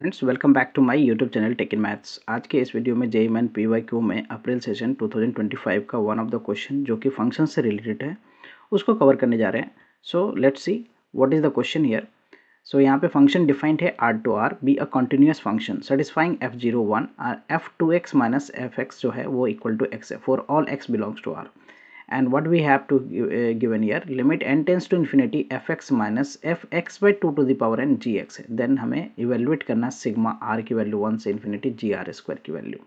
Friends welcome back to my YouTube channel tech in maths. आज के इस video में जेईई मेन पीवाईक्यू में अप्रैल सेशन 2025 का वन ऑफ द क्वेश्चन जो कि फंक्शन से रिलेटेड है उसको कवर करने जा रहे हैं। So let's see what is the question here. So यहाँ पे फंक्शन डिफाइंड है R to R be a continuous function satisfying f01 और f2x माइनस fx जो है वो इक्वल टू x है for all x belongs to R. And what we have to given here, limit n tends to infinity fx minus fx by 2 to the power n gx है। then हमें evaluate करना sigma r की value 1 से infinity ji are square की value.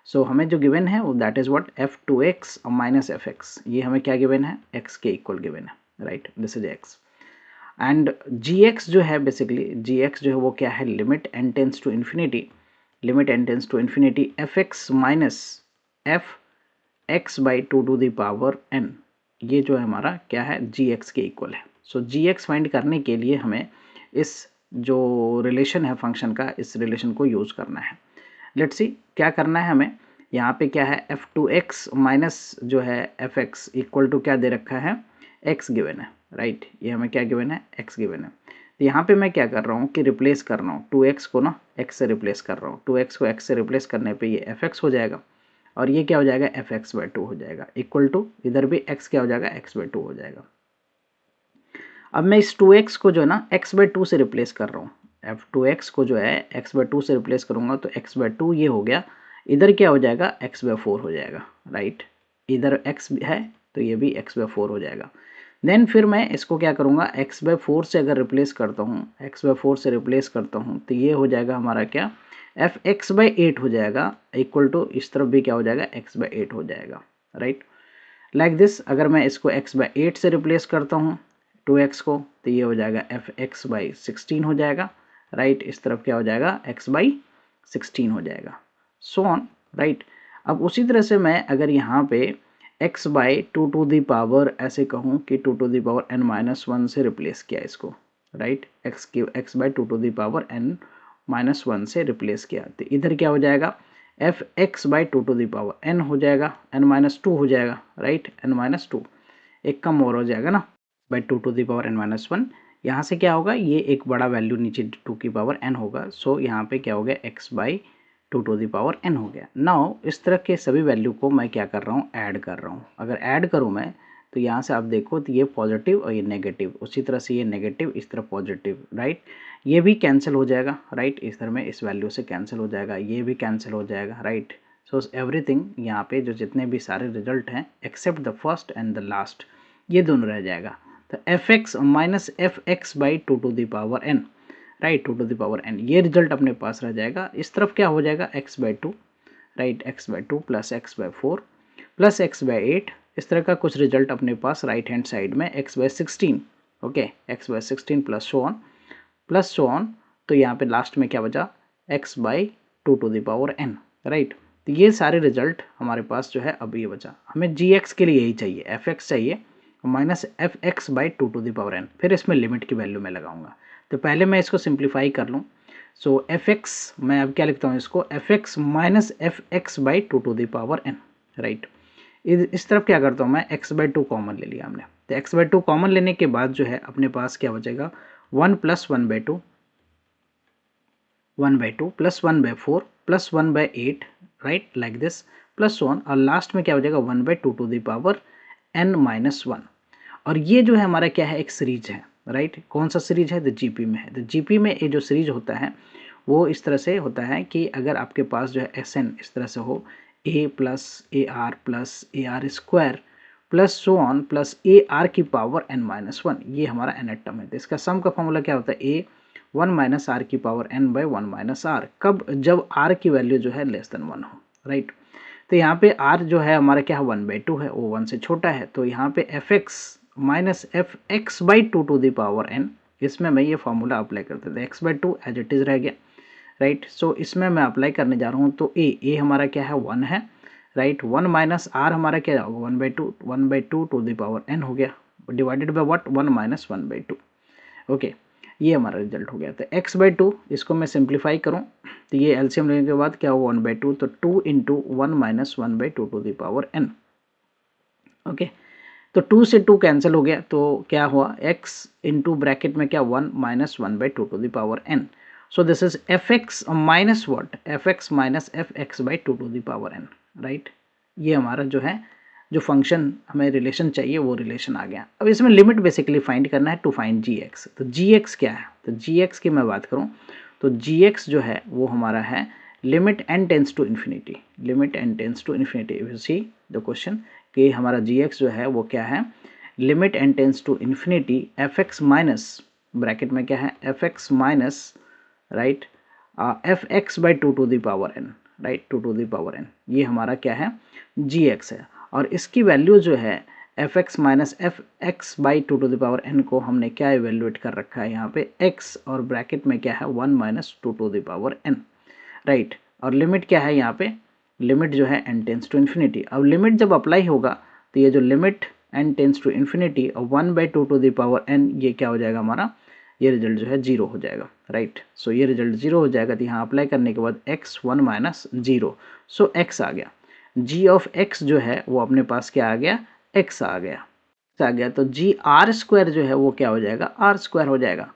सो हमें जो given है वो that is what f2x minus fx, ये हमें क्या गिवन है x के इक्वल गिवन है, right, this is x। And gx जो है बेसिकली gx जो है वो क्या है, limit n tends to infinity, limit n tends to infinity fx minus f x by 2 to the power n, ये जो है हमारा क्या है gx के इक्वल है। सो gx फाइंड करने के लिए हमें इस जो रिलेशन है फंक्शन का, इस रिलेशन को यूज करना है। लेट्स सी क्या करना है हमें। यहाँ पे क्या है f2x माइनस जो है fx इक्वल टू क्या दे रखा है, x गिवन है, राइट, ये हमें क्या गिवन है, x गिवन है। तो यहाँ पे मैं क्या कर रहा हूँ कि रिप्लेस कर रहा हूँ 2x को ना x से रिप्लेस कर रहा हूँ। 2x को x से रिप्लेस करने पे ये fx हो जाएगा और ये क्या हो जाएगा fx बाई 2 हो जाएगा इक्वल टू, इधर भी x क्या हो जाएगा x बाई 2 हो जाएगा। अब मैं इस 2x को जो है ना x बाई 2 से रिप्लेस कर रहा हूँ, f2x को जो है x बाई 2 से रिप्लेस करूंगा तो x बाई 2 ये हो गया, इधर क्या हो जाएगा x बाई 4 हो जाएगा, राइट, इधर x है तो ये भी x बाई 4 हो जाएगा। देन फिर मैं इसको क्या करूंगा x बाई 4 से अगर रिप्लेस करता हूँ, x बाई 4 से रिप्लेस करता हूँ तो ये हो जाएगा हमारा क्या fx बाई 8 हो जाएगा इक्वल टू, इस तरफ भी क्या हो जाएगा x बाई 8 हो जाएगा, राइट, लाइक दिस। अगर मैं इसको x बाई 8 से रिप्लेस करता हूँ 2x को तो ये हो जाएगा fx बाई 16 हो जाएगा, राइट, इस तरफ क्या हो जाएगा x बाई 16 हो जाएगा, सो ऑन, राइट। अब उसी तरह से मैं अगर यहाँ पे x by 2 to the power ऐसे कहूँ कि 2 to the power n minus 1 से रिप्लेस किया इसको, right, x by 2 to the power n minus 1 से रिप्लेस किया तो इधर क्या हो जाएगा fx by 2 to the power n हो जाएगा, n माइनस 2 हो जाएगा, राइट, n माइनस 2 एक कम और हो जाएगा ना by 2 to the power n minus 1। यहाँ से क्या होगा, ये एक बड़ा वैल्यू नीचे 2 की पावर n होगा, सो यहाँ पे क्या हो गया x by 2 to the power n हो गया। नाउ इस तरह के सभी वैल्यू को मैं क्या कर रहा हूँ, ऐड कर रहा हूँ। अगर ऐड करूँ मैं तो यहाँ से आप देखो तो ये पॉजिटिव और ये नेगेटिव, उसी तरह से ये नेगेटिव इस तरह पॉजिटिव, राइट, ये भी कैंसिल हो जाएगा, राइट, इस तरह में इस वैल्यू से कैंसिल हो जाएगा, ये भी कैंसिल हो जाएगा, राइट। सो एवरीथिंग यहाँ पे जो जितने भी सारे रिजल्ट हैं except the first and the last, ये दोनों रह जाएगा। तो fx minus fx by 2 to the power n, right, 2 to the power n, ये रिजल्ट अपने पास रह जाएगा। इस तरफ क्या हो जाएगा x by 2, right, x by 2 plus x by 4 plus x by 8, इस तरह का कुछ रिजल्ट अपने पास राइट हैंड साइड में x by 16, okay, x by 16 plus so on, तो यहाँ पे लास्ट में क्या बचा x by 2 to the power n, right. तो ये सारे रिजल्ट हमारे पास जो है अब ये बचा। हमें gx के लिए यही चाहिए, fx चाहिए minus fx by 2 to the power n, फिर इसमें लिमिट की वैल्यू मैं लगाऊंगा। तो पहले मैं इसको सिंप्लीफाई कर लूँ। सो fx मैं अब क्या लिखता हूँ इसको, fx minus fx by 2 to the power n, right. इस तरफ क्या करता हूँ मैं, x बाई 2 कॉमन ले लिया हमने, तो x बाई 2 कॉमन लेने के बाद जो है अपने पास क्या बचेगा 1 plus 1 by 2, 1 by 2 plus 1 by 4 plus 1 by 8, right, like this, plus 1 और लास्ट में क्या हो जाएगा 1 by 2 to the power n minus 1। और ये जो है हमारा क्या है, एक सीरीज है, राइट, कौन सा सीरीज है, द जीपी में है। द जीपी में ये जो सीरीज होता है वो इस तरह से होता है कि अगर आपके पास जो है एस एन इस तरह से हो, a plus A R square plus so on plus A R की पावर n माइनस 1, ये हमारा nth टर्म है। तो इसका सम का फॉर्मूला क्या होता है, a 1 माइनस आर की पावर n बाई 1 माइनस आर, कब, जब r की वैल्यू जो है लेस देन 1 हो, राइट। तो यहाँ पे r जो है हमारा क्या है 1 बाई 2 है, वो 1 से छोटा है, तो यहाँ पे fx minus fx by 2 to the power n, इसमें मैं ये फॉर्मूला अप्लाई करते थे, x by 2 as it is रह गया, राइट। सो इसमें मैं अप्लाई करने जा रहा हूँ तो a हमारा क्या है 1 है, राइट, 1 माइनस r हमारा क्या होगा 1 by 2 to the power n हो गया, divided by what 1 minus 1 by 2, okay, ये हमारा रिजल्ट हो गया। तो x बाई 2 इसको मैं सिंप्लीफाई करूँ तो ये एलसीएम लेने के बाद क्या होगा 1 बाई 2, तो 2 into 1 minus 1 by 2 to the power n, okay. तो 2 से 2 कैंसिल हो गया, तो क्या हुआ x इंटू ब्रैकेट में क्या 1 minus 1 by 2 to the power n, so this is F X minus what, F X minus F X by 2 to the power n, right. ये हमारा जो है जो फंक्शन हमें रिलेशन चाहिए वो रिलेशन आ गया। अब इसमें लिमिट बेसिकली फाइंड करना है टू फाइंड जी एक्स। तो जी एक्स क्या है, तो जी एक्स की मैं बात करूँ तो जी एक्स जो है वो हमारा है limit n tends to infinity, limit n tends to infinity. If you see the question कि हमारा जी एक्स जो है वो क्या है, limit n tends to infinity F X minus bracket में क्या है F X minus right F X by 2 to the power n, right 2 to the power n, ये हमारा क्या है जी एक्स है। और इसकी वैल्यू जो है F X minus F X by 2 to the power n को हमने क्या इवेल्युएट कर रखा है यहाँ पे x और ब्रैकेट में क्या है 1 minus 2 to the power n, right. और लिमिट क्या है यहाँ पे, लिमिट जो है n टेंस टू इन्फिनिटी। अब लिमिट जब अप्लाई होगा तो ये जो limit n tends to infinity और 1 by 2 to the power n, ये क्या हो जाएगा हमारा, ये रिजल्ट जो है 0 हो जाएगा, राइट। सो ये रिजल्ट 0 हो जाएगा। तो यहाँ अप्लाई करने के बाद x 1 माइनस 0, सो x आ गया। g ऑफ x जो है वो अपने पास क्या आ गया, x आ गया। तो जी आर स्क्वायर जो है वो क्या हो जाएगा, आर स्क्वायर हो जाएगा।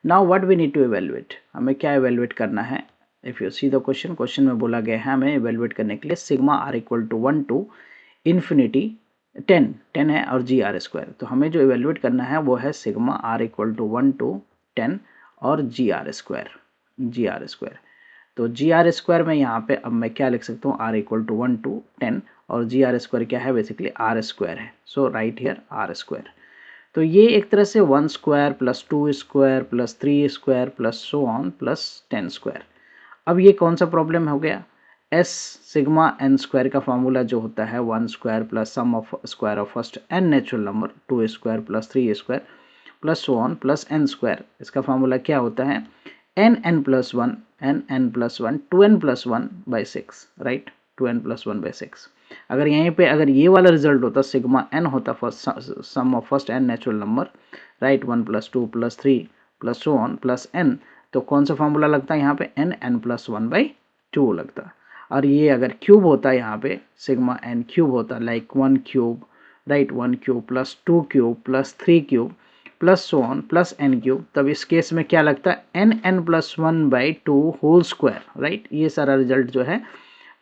Now what we need to evaluate, हमें क्या इवेल्युएट करना है। If you see the question, question में बोला गया है हमें इवेल्युएट करने के लिए sigma R equal to 1 to infinity 10 है और जी आर स्क्वायर। तो हमें जो इवेल्युएट करना है वो है sigma R equal to 1 to 10 और जी आर स्क्वायर। तो जी आर स्क्वायर में यहाँ पे अब मैं क्या लिख सकता हूँ, आर इक्वल टू 1 टू 10 और जी आर स्क्वायर क्या है, बेसिकली आर स्क्वायर है। So right here R square. तो ये एक तरह से 1 square plus 2 square plus 3 square plus so on प्लस 10 स्क्वायर। अब ये कौन सा प्रॉब्लम हो गया, एस सिग्मा एन स्क्वायर का फॉर्मूला जो होता है 1 square plus sum of square of first N natural number 2 square plus 3 square plus so on plus N square. इसका फॉर्मूला क्या होता है, n plus one 2n plus 1 by 6, right 2n plus 1 by 6। अगर यहीं पे अगर ये वाला रिजल्ट होता सिग्मा एन होता first sum of first N natural number, right 1 plus 2 plus 3 plus so on plus n, तो कौन सा फॉर्मूला लगता है यहाँ पे, एन प्लस 1 बाई 2 लगता। और ये अगर क्यूब होता है यहाँ पे सिग्मा एन क्यूब होता, like 1 cube, right 1 cube plus 2 cube plus 3 cube plus so on plus n cube, तब इस केस में क्या लगता है n plus 1 by 2 whole square, right. ये सारा रिजल्ट जो है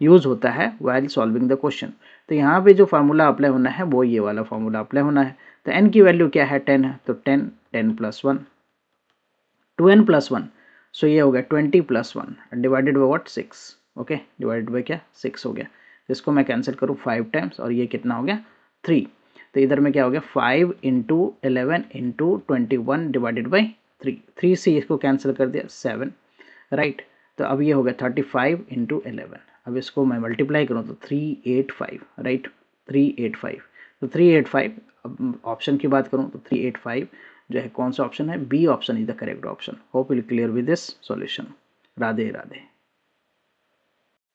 यूज होता है वाइल सॉल्विंग द क्वेश्चन। तो यहाँ पे जो फार्मूला अप्लाई होना है वो ये वाला फार्मूला अप्लाई होना है। तो एन की वैल्यू क्या है 10 है, तो 10 प्लस 1 2n प्लस 1, सो ये हो गया 20 plus 1 divided by what 6, okay divided by क्या 6 हो गया। इसको मैं कैंसिल करूँ 5 टाइम्स और ये कितना हो गया 3, तो इधर में क्या हो गया 5 इंटू 11 इंटू 21 डिवाइडेड बाई 3 से इसको कैंसिल कर दिया 7, राइट। तो अब ये हो गया 35 इंटू 11। अब इसको मैं मल्टीप्लाई करूँ तो 385, राइट 385। तो 385, अब ऑप्शन की बात करूँ तो 385 जो है कौन सा ऑप्शन है, B option is the correct option. Hope will clear with this solution. Radhe Radhe.